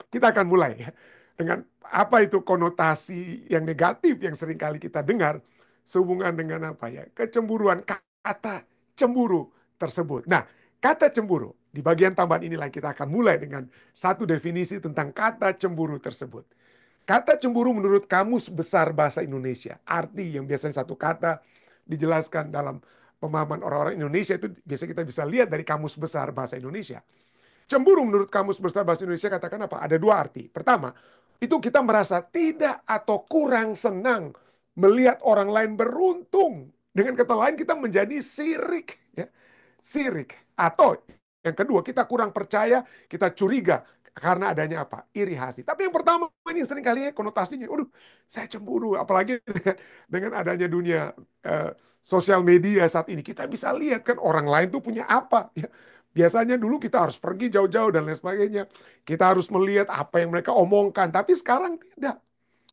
kita akan mulai ya dengan apa itu konotasi yang negatif yang seringkali kita dengar sehubungan dengan apa ya? Kecemburuan, kata cemburu tersebut. Nah, kata cemburu di bagian tambahan inilah kita akan mulai dengan satu definisi tentang kata cemburu tersebut. Kata cemburu menurut Kamus Besar Bahasa Indonesia, arti yang biasanya satu kata dijelaskan dalam pemahaman orang-orang Indonesia itu biasa kita bisa lihat dari Kamus Besar Bahasa Indonesia. Cemburu menurut Kamus Besar Bahasa Indonesia katakan apa? Ada dua arti. Pertama, itu kita merasa tidak atau kurang senang melihat orang lain beruntung. Dengan kata lain kita menjadi sirik. Ya. Sirik. Atau yang kedua, kita kurang percaya, kita curiga karena adanya apa? Iri hati. Tapi yang pertama ini seringkali konotasinya, waduh, saya cemburu. Apalagi dengan adanya dunia sosial media saat ini. Kita bisa lihat kan orang lain tuh punya apa. Ya. Biasanya dulu kita harus pergi jauh-jauh dan lain sebagainya. Kita harus melihat apa yang mereka omongkan. Tapi sekarang tidak.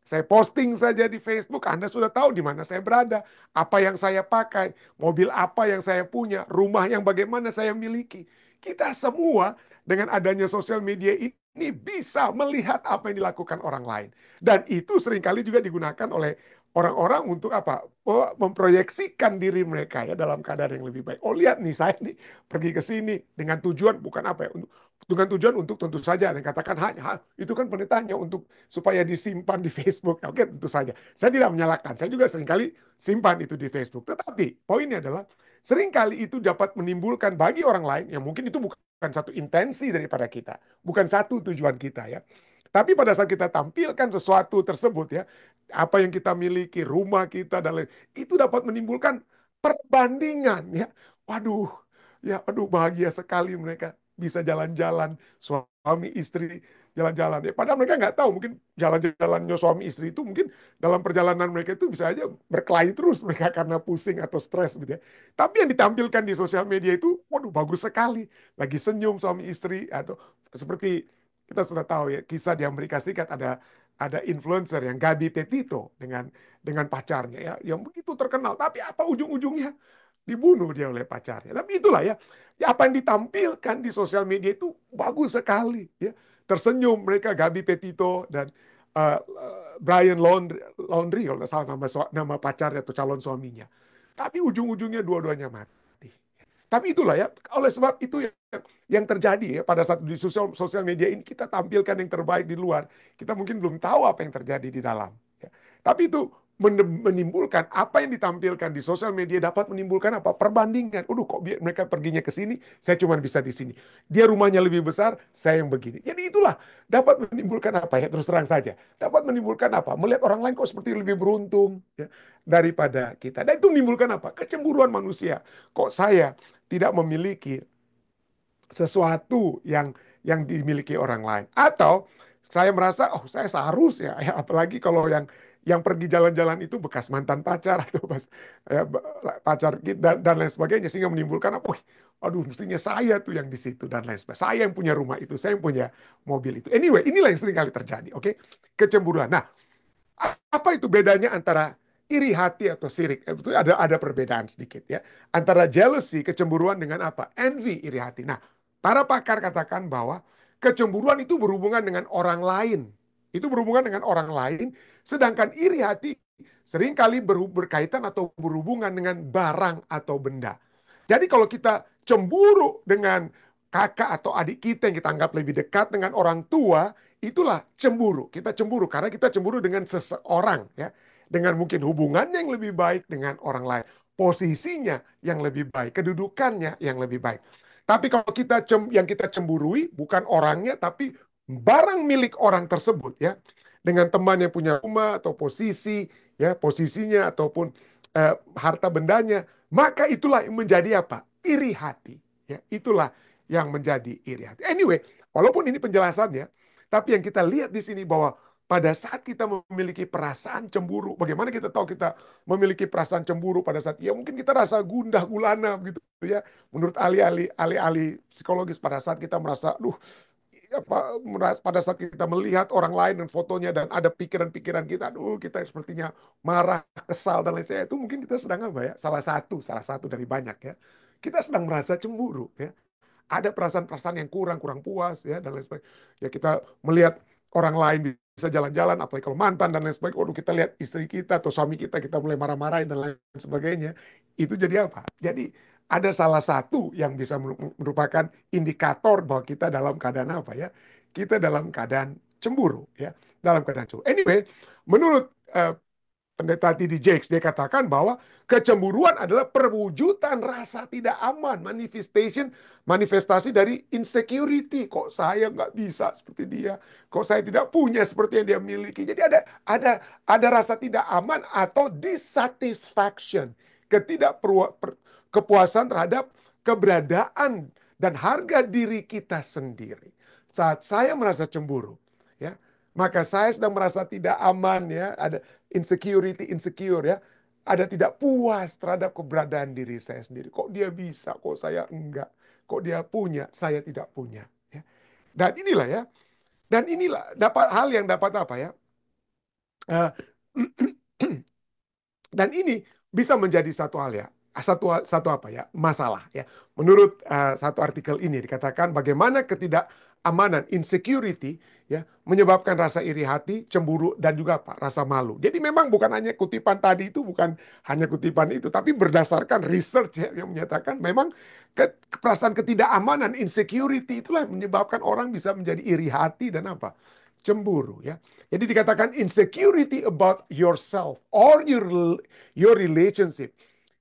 Saya posting saja di Facebook, Anda sudah tahu di mana saya berada, apa yang saya pakai, mobil apa yang saya punya, rumah yang bagaimana saya miliki. Kita semua dengan adanya sosial media ini bisa melihat apa yang dilakukan orang lain. Dan itu seringkali juga digunakan oleh orang-orang untuk apa? Memproyeksikan diri mereka ya dalam keadaan yang lebih baik. Oh lihat nih saya nih pergi ke sini dengan tujuan bukan apa ya? Dengan tujuan untuk tentu saja dan katakan hanya itu kan penitanya untuk supaya disimpan di Facebook. Oke, tentu saja. Saya tidak menyalahkan. Saya juga seringkali simpan itu di Facebook. Tetapi poinnya adalah seringkali itu dapat menimbulkan bagi orang lain yang mungkin itu bukan satu intensi daripada kita, bukan satu tujuan kita ya. Tapi pada saat kita tampilkan sesuatu tersebut ya, apa yang kita miliki, rumah kita dan lain, itu dapat menimbulkan perbandingan ya. Waduh, ya aduh bahagia sekali mereka bisa jalan-jalan suami istri jalan-jalan ya. Padahal mereka nggak tahu mungkin jalan-jalannya suami istri itu mungkin dalam perjalanan mereka itu bisa aja berkelahi terus mereka karena pusing atau stres gitu ya. Tapi yang ditampilkan di sosial media itu, waduh bagus sekali, lagi senyum suami istri atau seperti kita sudah tahu ya kisah di Amerika Serikat ada influencer yang Gabi Petito dengan pacarnya ya yang begitu terkenal. Tapi apa ujung-ujungnya? Dibunuh dia oleh pacarnya. Tapi itulah ya, ya apa yang ditampilkan di sosial media itu bagus sekali ya. Tersenyum mereka Gabi Petito dan Brian Laundrie kalau nggak salah nama pacarnya atau calon suaminya. Tapi ujung-ujungnya dua-duanya mati. Tapi itulah ya, oleh sebab itu yang terjadi ya pada saat di sosial media ini kita tampilkan yang terbaik di luar. Kita mungkin belum tahu apa yang terjadi di dalam. Ya. Tapi itu menimbulkan apa yang ditampilkan di sosial media dapat menimbulkan apa perbandingan. Kok mereka perginya ke sini, saya cuma bisa di sini. Dia rumahnya lebih besar, saya yang begini. Jadi itulah dapat menimbulkan apa ya terus terang saja. Dapat menimbulkan apa? Melihat orang lain kok seperti lebih beruntung ya, daripada kita. Dan itu menimbulkan apa? Kecemburuan manusia. Kok saya tidak memiliki sesuatu yang dimiliki orang lain. Atau saya merasa, oh saya seharusnya, ya, apalagi kalau yang pergi jalan-jalan itu bekas mantan pacar atau ya, pacar kita dan lain sebagainya sehingga menimbulkan apa? Aduh, mestinya saya tuh yang di situ dan lain sebagainya. Saya yang punya rumah itu, saya yang punya mobil itu. Anyway, inilah yang sering kali terjadi, oke? Kecemburuan. Nah, apa itu bedanya antara iri hati atau sirik? Itu ada perbedaan sedikit ya. Antara jealousy, kecemburuan dengan apa? Envy, iri hati. Nah, para pakar katakan bahwa kecemburuan itu berhubungan dengan orang lain. Itu berhubungan dengan orang lain, sedangkan iri hati seringkali berkaitan atau berhubungan dengan barang atau benda. Jadi kalau kita cemburu dengan kakak atau adik kita yang kita anggap lebih dekat dengan orang tua, itulah cemburu. Kita cemburu karena kita cemburu dengan seseorang ya. Dengan mungkin hubungannya yang lebih baik dengan orang lain. Posisinya yang lebih baik, kedudukannya yang lebih baik. Tapi kalau yang kita cemburui bukan orangnya tapi barang milik orang tersebut ya. Dengan teman yang punya rumah atau posisi ya, posisinya ataupun harta bendanya, maka itulah yang menjadi apa? Iri hati. Ya, itulah yang menjadi iri hati. Anyway, walaupun ini penjelasannya, tapi yang kita lihat di sini bahwa pada saat kita memiliki perasaan cemburu, bagaimana kita tahu kita memiliki perasaan cemburu pada saat ya mungkin kita rasa gundah gulana gitu ya. Menurut ahli-ahli psikologis pada saat kita merasa, aduh, pada saat kita melihat orang lain dan fotonya dan ada pikiran-pikiran kita, aduh kita sepertinya marah, kesal dan lain sebagainya, itu mungkin kita sedang apa ya? Salah satu dari banyak ya. Kita sedang merasa cemburu ya. ada perasaan-perasaan yang kurang, kurang puas ya dan lain sebagainya. Ya kita melihat orang lain bisa jalan-jalan, apalagi kalau mantan dan lain sebagainya. Waduh, kita lihat istri kita atau suami kita mulai marah-marahin dan lain sebagainya. Itu jadi apa? Jadi ada salah satu yang bisa merupakan indikator bahwa kita dalam keadaan apa ya? Kita dalam keadaan cemburu ya, dalam keadaan cemburu. Anyway, menurut Pendeta T.D. Jakes, dia katakan bahwa kecemburuan adalah perwujudan rasa tidak aman, manifestasi dari insecurity. Kok saya nggak bisa seperti dia? Kok saya tidak punya seperti yang dia miliki? Jadi ada rasa tidak aman atau dissatisfaction, kepuasan terhadap keberadaan dan harga diri kita sendiri. Saat saya merasa cemburu, ya, maka saya sedang merasa tidak aman ya, ada insecure ya. Ada tidak puas terhadap keberadaan diri saya sendiri. Kok dia bisa, kok saya enggak. Kok dia punya, saya tidak punya. Ya. Dan inilah ya. Dan inilah dapat hal yang dapat apa ya. eh, Dan ini bisa menjadi satu hal ya, satu apa ya, masalah ya. Menurut satu artikel ini dikatakan bagaimana ketidakamanan, insecurity ya, menyebabkan rasa iri hati, cemburu dan juga apa, rasa malu. Jadi memang bukan hanya kutipan tadi itu, bukan hanya kutipan itu, tapi berdasarkan research ya, yang menyatakan memang perasaan ketidakamanan, insecurity itulah yang menyebabkan orang bisa menjadi iri hati dan apa, cemburu ya. Jadi dikatakan insecurity about yourself or your relationship.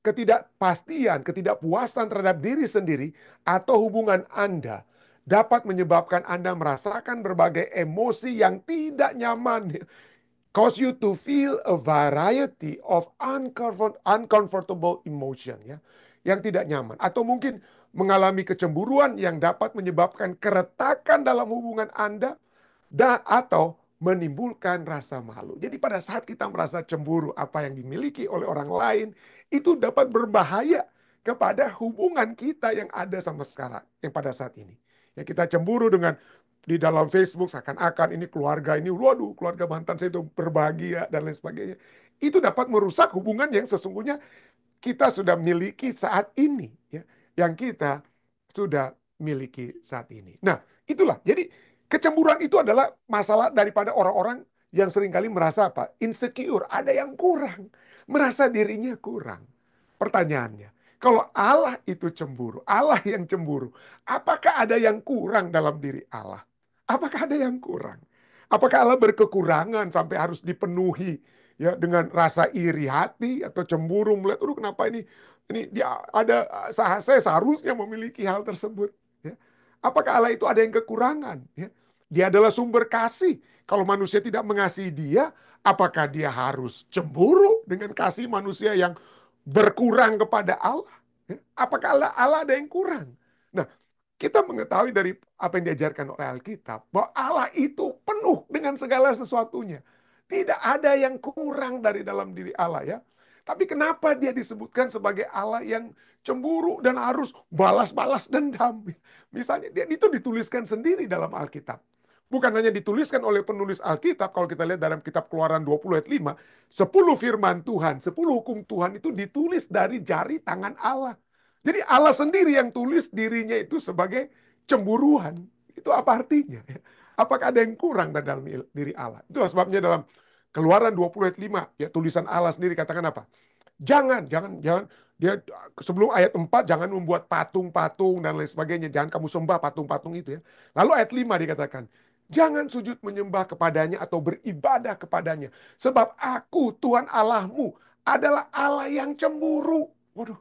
Ketidakpastian, ketidakpuasan terhadap diri sendiri atau hubungan Anda dapat menyebabkan Anda merasakan berbagai emosi yang tidak nyaman. Cause you to feel a variety of uncomfortable emotion ya, yang tidak nyaman. Atau mungkin mengalami kecemburuan yang dapat menyebabkan keretakan dalam hubungan Anda atau menimbulkan rasa malu. Jadi pada saat kita merasa cemburu apa yang dimiliki oleh orang lain, itu dapat berbahaya kepada hubungan kita yang ada sama sekarang, yang pada saat ini. Ya kita cemburu dengan di dalam Facebook seakan-akan ini keluarga ini, waduh keluarga mantan saya itu berbahagia dan lain sebagainya. Itu dapat merusak hubungan yang sesungguhnya kita sudah miliki saat ini, ya, yang kita sudah miliki saat ini. Nah, itulah. Jadi kecemburuan itu adalah masalah daripada orang-orang yang seringkali merasa apa? Insecure, ada yang kurang, merasa dirinya kurang. Pertanyaannya, kalau Allah itu cemburu, Allah yang cemburu, apakah ada yang kurang dalam diri Allah? Apakah ada yang kurang? Apakah Allah berkekurangan sampai harus dipenuhi ya dengan rasa iri hati atau cemburu melihat, aduh kenapa ini dia ada, saya seharusnya memiliki hal tersebut. Ya. Apakah Allah itu ada yang kekurangan? Ya. Dia adalah sumber kasih. Kalau manusia tidak mengasihi dia, apakah dia harus cemburu dengan kasih manusia yang berkurang kepada Allah? Ya. Apakah Allah ada yang kurang? Nah, kita mengetahui dari apa yang diajarkan oleh Alkitab, bahwa Allah itu penuh dengan segala sesuatunya. Tidak ada yang kurang dari dalam diri Allah ya. Tapi kenapa dia disebutkan sebagai Allah yang cemburu dan harus balas-balas dendam? Misalnya dia itu dituliskan sendiri dalam Alkitab. Bukan hanya dituliskan oleh penulis Alkitab, kalau kita lihat dalam kitab Keluaran 20 ayat 5, 10 firman Tuhan, 10 hukum Tuhan itu ditulis dari jari tangan Allah. Jadi Allah sendiri yang tulis dirinya itu sebagai cemburuan. Itu apa artinya? Apakah ada yang kurang dalam diri Allah? Itulah sebabnya dalam Keluaran 20 ayat 5, ya tulisan Allah sendiri katakan apa? Jangan. Dia sebelum ayat 4 jangan membuat patung-patung dan lain sebagainya. Jangan kamu sembah patung-patung itu ya. Lalu ayat 5 dikatakan, jangan sujud menyembah kepadanya atau beribadah kepadanya. Sebab aku Tuhan Allahmu adalah Allah yang cemburu. Waduh.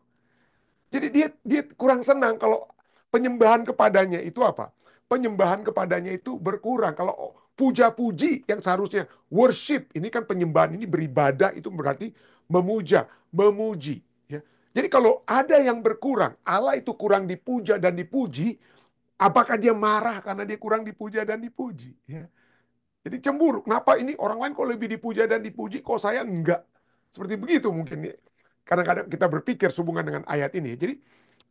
Jadi dia kurang senang kalau penyembahan kepadanya itu apa? Penyembahan kepadanya itu berkurang. Kalau puja-puji yang seharusnya worship, ini kan penyembahan ini beribadah itu berarti memuja, memuji. Ya. Jadi kalau ada yang berkurang, Allah itu kurang dipuja dan dipuji, apakah dia marah karena dia kurang dipuja dan dipuji? Ya. Jadi cemburu. Kenapa ini orang lain kok lebih dipuja dan dipuji, kok saya enggak? Seperti begitu mungkin. Kadang-kadang kita berpikir sehubungan dengan ayat ini. Jadi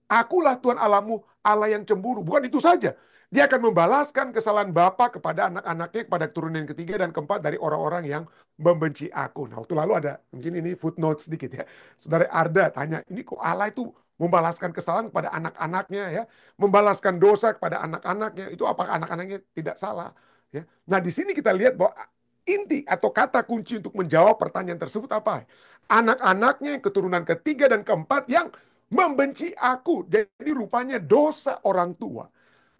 akulah Tuhan Allahmu, Allah yang cemburu. Bukan itu saja. Dia akan membalaskan kesalahan Bapa kepada anak-anaknya, kepada keturunan yang ketiga dan keempat dari orang-orang yang membenci aku. Nah, waktu lalu ada, mungkin ini footnote sedikit ya. Saudara Arda tanya, ini kok Allah itu membalaskan kesalahan kepada anak-anaknya ya, membalaskan dosa kepada anak-anaknya. Itu apakah anak-anaknya tidak salah ya. Nah, di sini kita lihat bahwa inti atau kata kunci untuk menjawab pertanyaan tersebut apa? Anak-anaknya yang keturunan ketiga dan keempat yang membenci aku. Jadi rupanya dosa orang tua.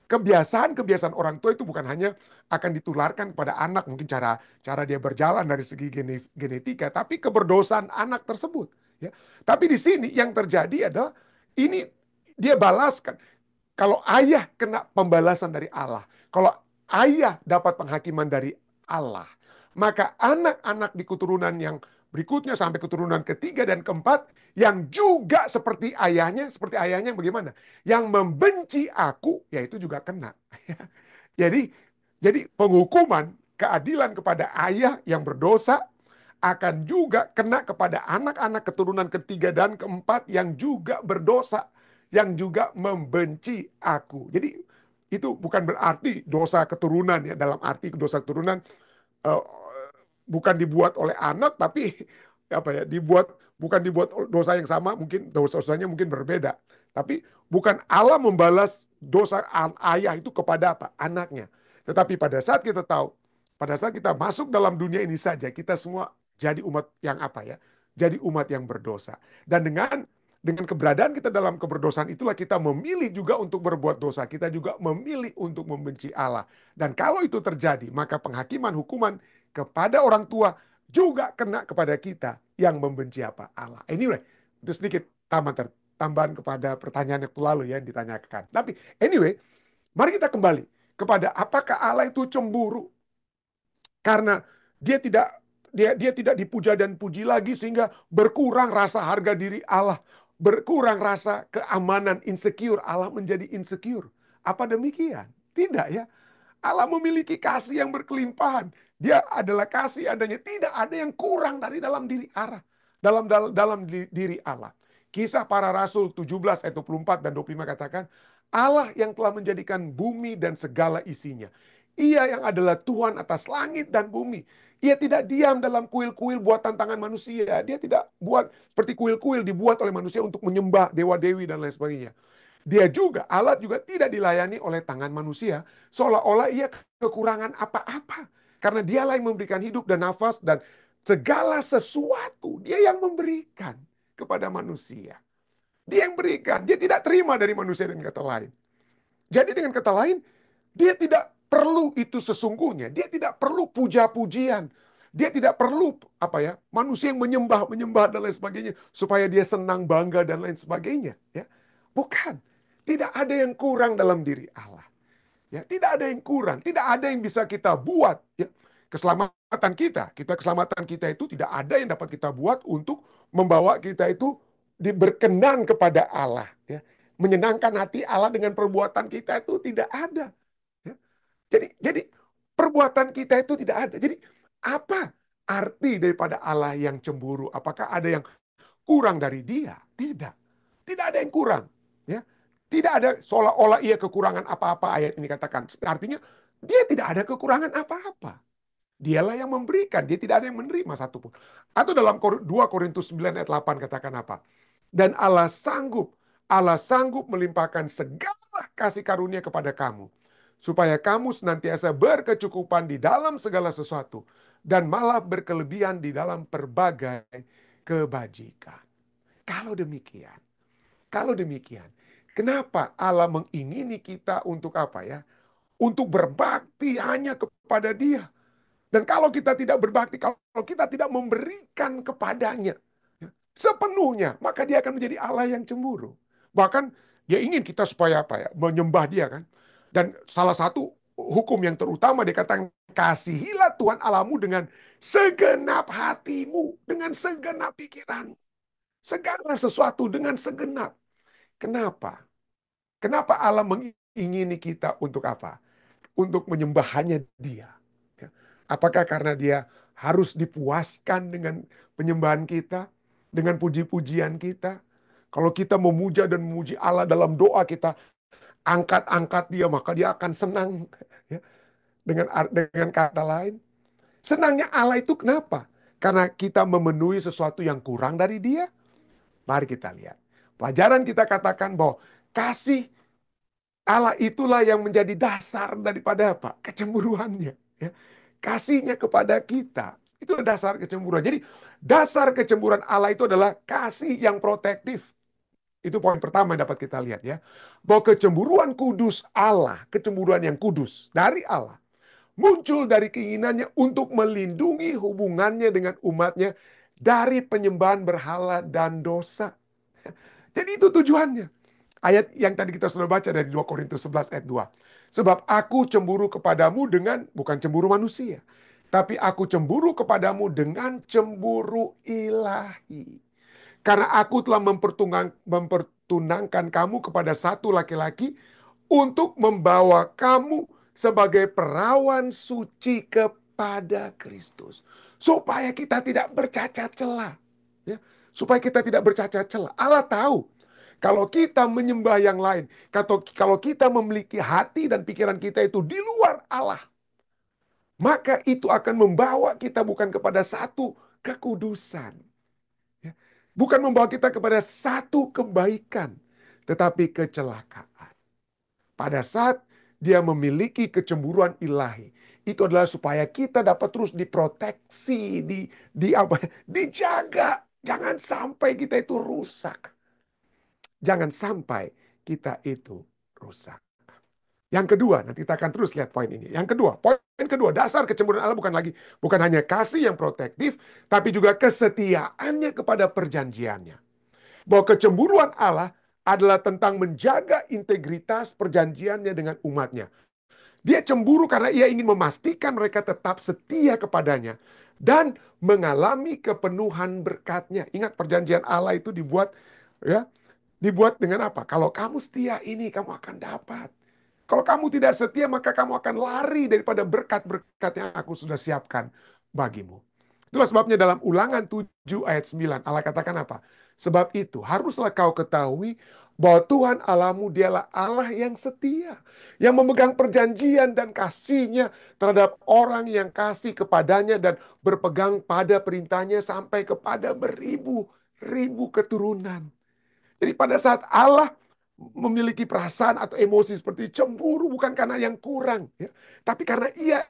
Kebiasaan-kebiasaan orang tua itu bukan hanya akan ditularkan kepada anak, mungkin cara cara dia berjalan dari segi genetika, tapi keberdosaan anak tersebut. Ya. Tapi di sini yang terjadi adalah ini dia balaskan. Kalau ayah kena pembalasan dari Allah, kalau ayah dapat penghakiman dari Allah, maka anak-anak di keturunan yang berikutnya sampai keturunan ketiga dan keempat yang juga seperti ayahnya yang bagaimana? Yang membenci aku, ya itu juga kena. Jadi jadi penghukuman keadilan kepada ayah yang berdosa akan juga kena kepada anak-anak keturunan ketiga dan keempat yang juga berdosa, yang juga membenci aku. Jadi itu bukan berarti dosa keturunan ya, dalam arti dosa keturunan eh, bukan dibuat oleh anak, tapi apa ya, bukan dibuat dosa yang sama, mungkin dosa-dosanya mungkin berbeda. Tapi bukan Allah membalas dosa ayah itu kepada apa? Anaknya. Tetapi pada saat kita tahu, pada saat kita masuk dalam dunia ini saja, kita semua jadi umat yang apa ya? Jadi umat yang berdosa. Dan dengan keberadaan kita dalam keberdosaan itulah kita memilih juga untuk berbuat dosa. Kita juga memilih untuk membenci Allah. Dan kalau itu terjadi, maka penghakiman hukuman kepada orang tua juga kena kepada kita yang membenci apa? Allah. Anyway, itu sedikit tambahan kepada pertanyaan yang lalu ya yang ditanyakan. Tapi anyway, mari kita kembali kepada apakah Allah itu cemburu karena dia tidak dia tidak dipuja dan puji lagi sehingga berkurang rasa harga diri Allah, berkurang rasa keamanan, insecure, Allah menjadi insecure. Apa demikian? Tidak ya. Allah memiliki kasih yang berkelimpahan. Dia adalah kasih adanya. Tidak ada yang kurang dari dalam diri Allah. Dalam diri Allah. Kisah para Rasul 17 ayat 24 dan 25 katakan, Allah yang telah menjadikan bumi dan segala isinya. Ia yang adalah Tuhan atas langit dan bumi. Ia tidak diam dalam kuil-kuil buatan tangan manusia. Dia tidak buat seperti kuil-kuil dibuat oleh manusia untuk menyembah dewa-dewi dan lain sebagainya. Dia juga, Allah juga tidak dilayani oleh tangan manusia, seolah-olah ia kekurangan apa-apa. Karena dialah yang memberikan hidup dan nafas dan segala sesuatu. Dia yang memberikan kepada manusia. Dia yang berikan. Dia tidak terima dari manusia dengan kata lain. Jadi dengan kata lain, dia tidak perlu itu sesungguhnya. Dia tidak perlu puja-pujian. Dia tidak perlu apa ya, manusia yang menyembah dan lain sebagainya supaya dia senang, bangga dan lain sebagainya, ya. Bukan. Tidak ada yang kurang dalam diri Allah. Ya, tidak ada yang kurang, tidak ada yang bisa kita buat, ya. Keselamatan kita itu tidak ada yang dapat kita buat untuk membawa kita itu berkenan kepada Allah, ya. Menyenangkan hati Allah dengan perbuatan kita itu tidak ada. Ya. Jadi perbuatan kita itu tidak ada. Jadi apa arti daripada Allah yang cemburu? Apakah ada yang kurang dari dia? Tidak. Tidak ada yang kurang. Ya. Tidak ada seolah-olah ia kekurangan apa-apa ayat ini katakan. Artinya dia tidak ada kekurangan apa-apa. Dialah yang memberikan, dia tidak ada yang menerima satupun. Atau dalam 2 Korintus 9 ayat 8 katakan apa? Dan Allah sanggup melimpahkan segala kasih karunia kepada kamu, supaya kamu senantiasa berkecukupan di dalam segala sesuatu, dan malah berkelebihan di dalam berbagai kebajikan. Kalau demikian, kalau demikian, kenapa Allah mengingini kita untuk apa ya? Untuk berbakti hanya kepada Dia. Dan kalau kita tidak berbakti, kalau kita tidak memberikan kepadanya ya, sepenuhnya, maka Dia akan menjadi Allah yang cemburu. Bahkan Dia ingin kita supaya apa ya? Menyembah Dia kan. Dan salah satu hukum yang terutama dikatakan kasihilah Tuhan Allahmu dengan segenap hatimu, dengan segenap pikiranmu, segala sesuatu dengan segenap. Kenapa? Kenapa Allah mengingini kita untuk apa? Untuk menyembah hanya Dia. Ya. Apakah karena Dia harus dipuaskan dengan penyembahan kita, dengan puji-pujian kita? Kalau kita memuja dan memuji Allah dalam doa kita, angkat-angkat Dia, maka Dia akan senang. Ya. Dengan kata lain, senangnya Allah itu kenapa? Karena kita memenuhi sesuatu yang kurang dari Dia. Mari kita lihat. Pelajaran kita katakan bahwa kasih Allah itulah yang menjadi dasar daripada apa? Kecemburuannya. Ya. Kasihnya kepada kita. Itu dasar kecemburuan. Jadi dasar kecemburuan Allah itu adalah kasih yang protektif. Itu poin pertama yang dapat kita lihat ya. Bahwa kecemburuan kudus Allah, kecemburuan yang kudus dari Allah, muncul dari keinginannya untuk melindungi hubungannya dengan umatnya dari penyembahan berhala dan dosa. Jadi itu tujuannya. Ayat yang tadi kita sudah baca dari 2 Korintus 11 ayat 2. Sebab aku cemburu kepadamu dengan, bukan cemburu manusia, tapi aku cemburu kepadamu dengan cemburu ilahi. Karena aku telah mempertunangkan kamu kepada satu laki-laki untuk membawa kamu sebagai perawan suci kepada Kristus. Supaya kita tidak bercacat celah. Ya, supaya kita tidak bercacat celah. Allah tahu kalau kita menyembah yang lain, kalau kita memiliki hati dan pikiran kita itu di luar Allah, maka itu akan membawa kita bukan kepada satu kekudusan. Ya. Bukan membawa kita kepada satu kebaikan, tetapi kecelakaan. Pada saat dia memiliki kecemburuan ilahi, itu adalah supaya kita dapat terus diproteksi, dijaga. Jangan sampai kita itu rusak. Jangan sampai kita itu rusak. Yang kedua, nanti kita akan terus lihat poin ini. Yang kedua, poin kedua, dasar kecemburuan Allah bukan hanya kasih yang protektif, tapi juga kesetiaannya kepada perjanjiannya. Bahwa kecemburuan Allah adalah tentang menjaga integritas perjanjiannya dengan umatnya. Dia cemburu karena ia ingin memastikan mereka tetap setia kepadanya dan mengalami kepenuhan berkatnya. Ingat perjanjian Allah itu dibuat ya, dibuat dengan apa? Kalau kamu setia ini kamu akan dapat. Kalau kamu tidak setia maka kamu akan lari daripada berkat-berkat yang aku sudah siapkan bagimu. Itulah sebabnya dalam Ulangan 7 ayat 9 Allah katakan apa? Sebab itu haruslah kau ketahui bahwa Tuhan Allahmu dialah Allah yang setia. Yang memegang perjanjian dan kasihnya terhadap orang yang kasih kepadanya dan berpegang pada perintahnya sampai kepada beribu-ribu keturunan. Jadi pada saat Allah memiliki perasaan atau emosi seperti cemburu bukan karena yang kurang, ya, tapi karena ia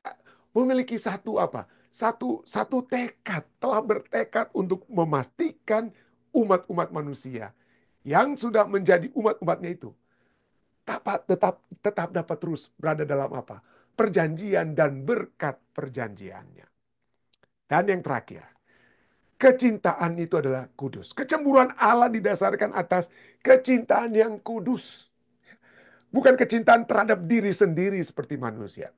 memiliki satu apa? Satu tekad, telah bertekad untuk memastikan umat-umat manusia yang sudah menjadi umat-umatnya itu tetap dapat terus berada dalam apa? Perjanjian dan berkat perjanjiannya. Dan yang terakhir, kecintaan itu adalah kudus. Kecemburuan Allah didasarkan atas kecintaan yang kudus. Bukan kecintaan terhadap diri sendiri seperti manusia.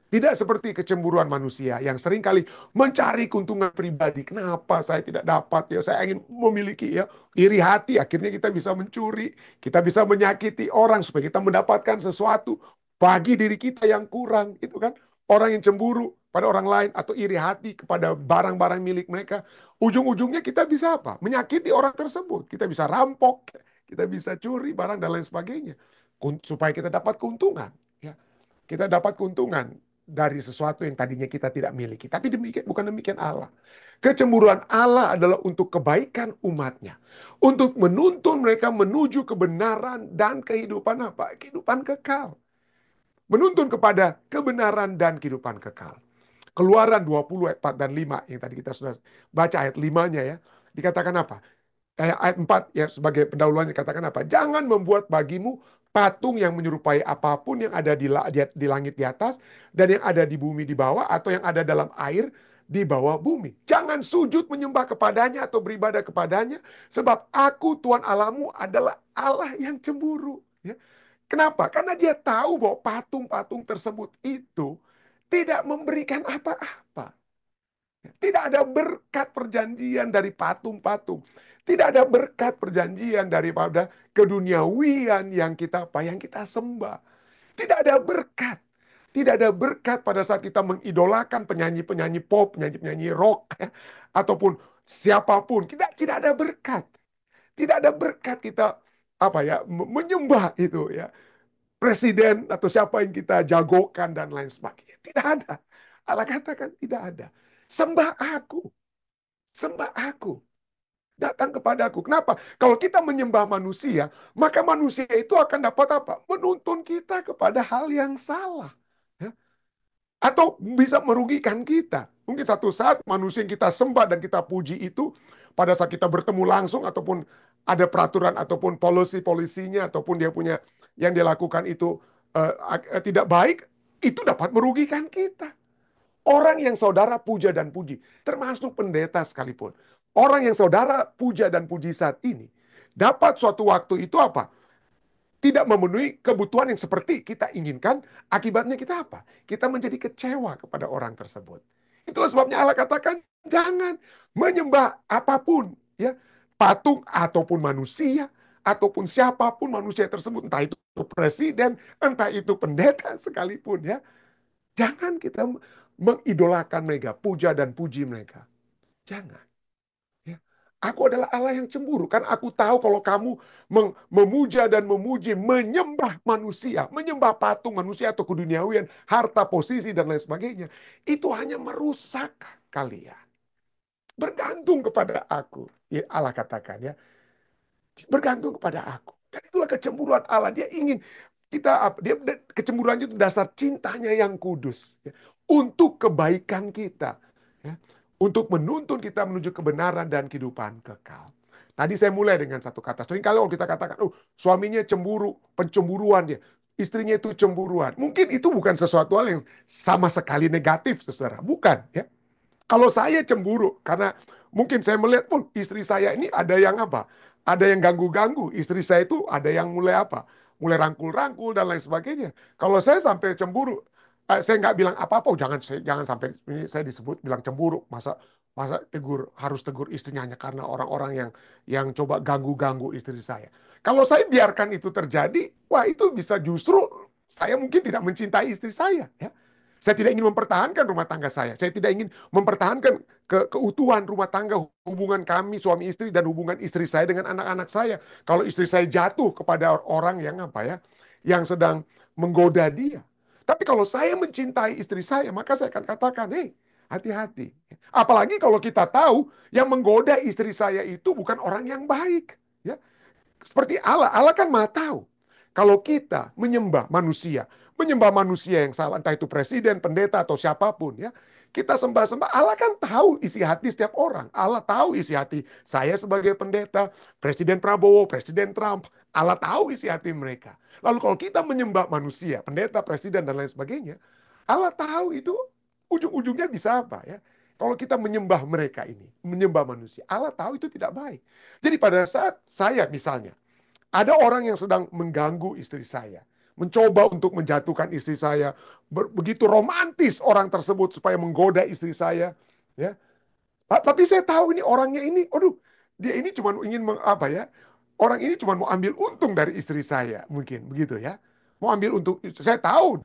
Tidak seperti kecemburuan manusia yang seringkali mencari keuntungan pribadi. Kenapa saya tidak dapat ya? Saya ingin memiliki ya. Iri hati akhirnya kita bisa mencuri. Kita bisa menyakiti orang supaya kita mendapatkan sesuatu bagi diri kita yang kurang. Itu kan orang yang cemburu pada orang lain atau iri hati kepada barang-barang milik mereka. Ujung-ujungnya kita bisa apa? Menyakiti orang tersebut. Kita bisa rampok. Kita bisa curi barang dan lain sebagainya. Supaya kita dapat keuntungan. Ya. Kita dapat keuntungan dari sesuatu yang tadinya kita tidak miliki. Tapi demikian, bukan demikian Allah. Kecemburuan Allah adalah untuk kebaikan umatnya. Untuk menuntun mereka menuju kebenaran dan kehidupan apa? Kehidupan kekal. Menuntun kepada kebenaran dan kehidupan kekal. Keluaran 20 ayat 4 dan 5 yang tadi kita sudah baca ayat 5-nya ya. Dikatakan apa? Ayat 4 ya sebagai pendahuluannya katakan apa? Jangan membuat bagimu patung yang menyerupai apapun yang ada di langit di atas dan yang ada di bumi di bawah atau yang ada dalam air di bawah bumi. Jangan sujud menyembah kepadanya atau beribadah kepadanya sebab aku Tuhan Allahmu adalah Allah yang cemburu. Ya. Kenapa? Karena dia tahu bahwa patung-patung tersebut itu tidak memberikan apa-apa. Tidak ada berkat perjanjian dari patung-patung. Tidak ada berkat perjanjian daripada keduniawian yang kita sembah. Tidak ada berkat. Tidak ada berkat pada saat kita mengidolakan penyanyi-penyanyi pop, penyanyi-penyanyi rock, ya, ataupun siapapun. Kita tidak ada berkat. Tidak ada berkat kita apa ya menyembah itu ya presiden atau siapa yang kita jagokan dan lain sebagainya. Tidak ada. Allah katakan tidak ada. Sembah aku. Sembah aku. Datang kepadaku. Kenapa? Kalau kita menyembah manusia, maka manusia itu akan dapat apa? Menuntun kita kepada hal yang salah. Ya. Atau bisa merugikan kita. Mungkin satu saat manusia yang kita sembah dan kita puji itu, pada saat kita bertemu langsung, ataupun ada peraturan, ataupun polisinya, ataupun dia punya, yang dia lakukan itu tidak baik, itu dapat merugikan kita. Orang yang saudara puja dan puji, termasuk pendeta sekalipun. Orang yang saudara puja dan puji saat ini, dapat suatu waktu itu apa? Tidak memenuhi kebutuhan yang seperti kita inginkan, akibatnya kita apa? Kita menjadi kecewa kepada orang tersebut. Itulah sebabnya Allah katakan, jangan menyembah apapun, ya, patung ataupun manusia, ataupun siapapun manusia tersebut, entah itu presiden, entah itu pendeta sekalipun, ya. Jangan kita mengidolakan mereka, puja dan puji mereka. Jangan. Ya. Aku adalah Allah yang cemburu. Kan aku tahu kalau kamu memuja dan memuji, menyembah manusia, menyembah patung manusia atau keduniawian, harta, posisi, dan lain sebagainya. Itu hanya merusak kalian. Bergantung kepada aku. Ya, Allah katakan ya. Bergantung kepada aku. Dan itulah kecemburuan Allah. Dia ingin kita, kecemburuan itu dasar cintanya yang kudus. Ya, untuk kebaikan kita. Ya, untuk menuntun kita menuju kebenaran dan kehidupan kekal. Tadi saya mulai dengan satu kata. Seringkali kalau kita katakan, oh suaminya cemburu, pencemburuan dia. Istrinya itu cemburuan. Mungkin itu bukan sesuatu hal yang sama sekali negatif, saudara. Bukan, ya. Kalau saya cemburu, karena mungkin saya melihat, oh istri saya ini ada yang apa? Ada yang ganggu-ganggu. Istri saya itu ada yang mulai apa? Mulai rangkul-rangkul dan lain sebagainya. Kalau saya sampai cemburu, saya nggak bilang apa-apa. Oh, jangan sampai ini saya disebut bilang cemburu. Masa masa harus tegur istrinya hanya karena orang-orang yang coba ganggu-ganggu istri saya. Kalau saya biarkan itu terjadi, wah itu bisa justru saya mungkin tidak mencintai istri saya, ya. Saya tidak ingin mempertahankan rumah tangga saya. Saya tidak ingin mempertahankan keutuhan rumah tangga, hubungan kami suami istri dan hubungan istri saya dengan anak-anak saya. Kalau istri saya jatuh kepada orang yang apa ya, yang sedang menggoda dia. Tapi kalau saya mencintai istri saya, maka saya akan katakan, hei, hati-hati. Apalagi kalau kita tahu yang menggoda istri saya itu bukan orang yang baik. Ya, seperti Allah. Allah kan maha tahu. Kalau kita menyembah manusia yang salah, entah itu presiden, pendeta, atau siapapun, ya, kita sembah-sembah. Allah kan tahu isi hati setiap orang. Allah tahu isi hati saya sebagai pendeta, Presiden Prabowo, Presiden Trump. Allah tahu isi hati mereka. Lalu kalau kita menyembah manusia, pendeta, presiden, dan lain sebagainya, Allah tahu itu ujung-ujungnya bisa apa, ya. Kalau kita menyembah mereka ini, menyembah manusia, Allah tahu itu tidak baik. Jadi pada saat saya misalnya, ada orang yang sedang mengganggu istri saya, mencoba untuk menjatuhkan istri saya, begitu romantis orang tersebut supaya menggoda istri saya, ya. Tapi saya tahu ini orangnya ini, aduh, dia ini cuma ingin apa ya? Orang ini cuma mau ambil untung dari istri saya, mungkin begitu ya. Mau ambil untung, saya tahu,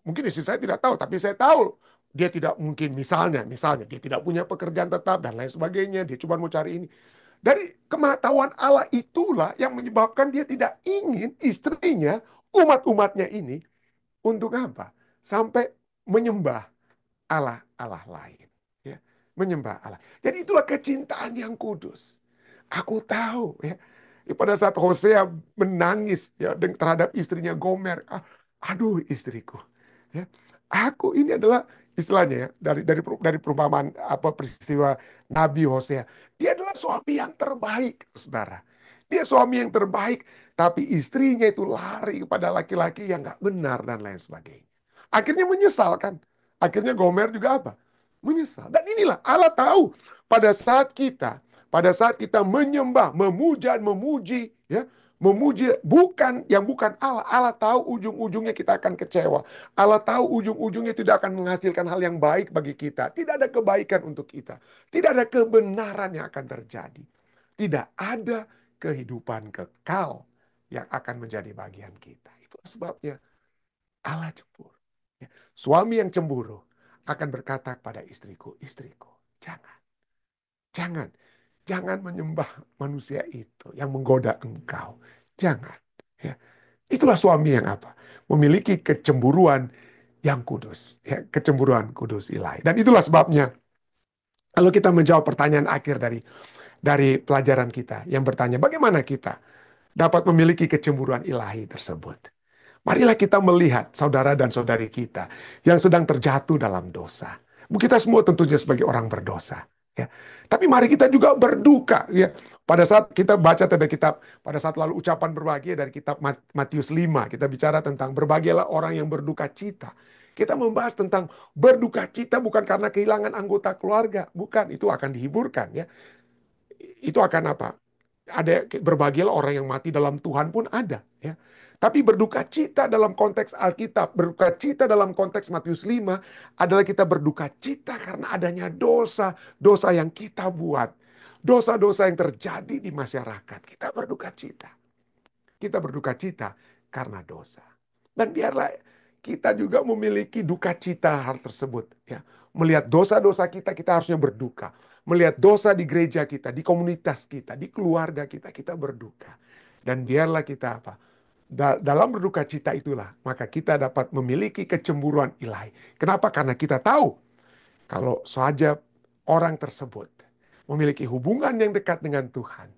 mungkin istri saya tidak tahu, tapi saya tahu dia tidak mungkin misalnya dia tidak punya pekerjaan tetap dan lain sebagainya, dia cuma mau cari ini. Dari kematahuan Allah itulah yang menyebabkan dia tidak ingin istrinya, umat-umatnya ini, untuk apa? Sampai menyembah Allah-Allah lain. Ya, menyembah Allah. Jadi itulah kecintaan yang kudus. Aku tahu, ya. Pada saat Hosea menangis ya terhadap istrinya Gomer, aduh istriku, ya. Aku ini adalah istilahnya ya dari perumpamaan apa peristiwa Nabi Hosea. Dia adalah suami yang terbaik, saudara. Dia suami yang terbaik, tapi istrinya itu lari kepada laki-laki yang nggak benar dan lain sebagainya. Akhirnya menyesal kan? Akhirnya Gomer juga apa? Menyesal. Dan inilah Allah tahu pada saat kita menyembah, memuja, memuji, ya, memuji bukan Allah. Allah tahu ujung-ujungnya kita akan kecewa. Allah tahu ujung-ujungnya tidak akan menghasilkan hal yang baik bagi kita. Tidak ada kebaikan untuk kita. Tidak ada kebenaran yang akan terjadi. Tidak ada kehidupan kekal yang akan menjadi bagian kita. Itu sebabnya Allah cemburu. Ya, suami yang cemburu akan berkata kepada istriku, istriku, jangan. Jangan. Jangan menyembah manusia itu yang menggoda engkau. Jangan. Ya. Itulah suami yang apa? Memiliki kecemburuan yang kudus. Ya, kecemburuan kudus ilahi. Dan itulah sebabnya Kalau kita menjawab pertanyaan akhir dari pelajaran kita yang bertanya, bagaimana kita dapat memiliki kecemburuan ilahi tersebut? Marilah kita melihat saudara dan saudari kita yang sedang terjatuh dalam dosa. Kita semua tentunya sebagai orang berdosa, ya. Tapi mari kita juga berduka, ya. Pada saat kita baca tanda kitab, pada saat lalu ucapan berbahagia dari kitab Matius 5, kita bicara tentang berbahagialah orang yang berduka cita. Kita membahas tentang berduka cita bukan karena kehilangan anggota keluarga, bukan, itu akan dihiburkan, ya. Itu akan apa? Ada berbahagialah orang yang mati dalam Tuhan pun ada, ya. Tapi berduka cita dalam konteks Alkitab, berduka cita dalam konteks Matius 5 adalah kita berduka cita karena adanya dosa, dosa yang kita buat, dosa-dosa yang terjadi di masyarakat. Kita berduka cita. Kita berduka cita karena dosa. Dan biarlah kita juga memiliki duka cita hal tersebut, ya. Melihat dosa-dosa kita, kita harusnya berduka. Melihat dosa di gereja kita, di komunitas kita, di keluarga kita, kita berduka. Dan biarlah kita apa? Dalam berduka cita itulah, maka kita dapat memiliki kecemburuan ilahi. Kenapa? Karena kita tahu kalau saja orang tersebut memiliki hubungan yang dekat dengan Tuhan,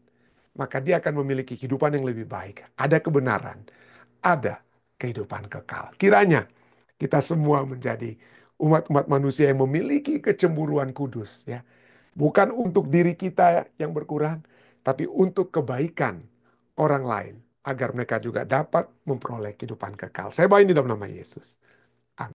maka dia akan memiliki kehidupan yang lebih baik. Ada kebenaran, ada kehidupan kekal. Kiranya kita semua menjadi umat-umat manusia yang memiliki kecemburuan kudus, ya. Bukan untuk diri kita yang berkurang, tapi untuk kebaikan orang lain agar mereka juga dapat memperoleh kehidupan kekal. Saya bawa ini dalam nama Yesus. Amin.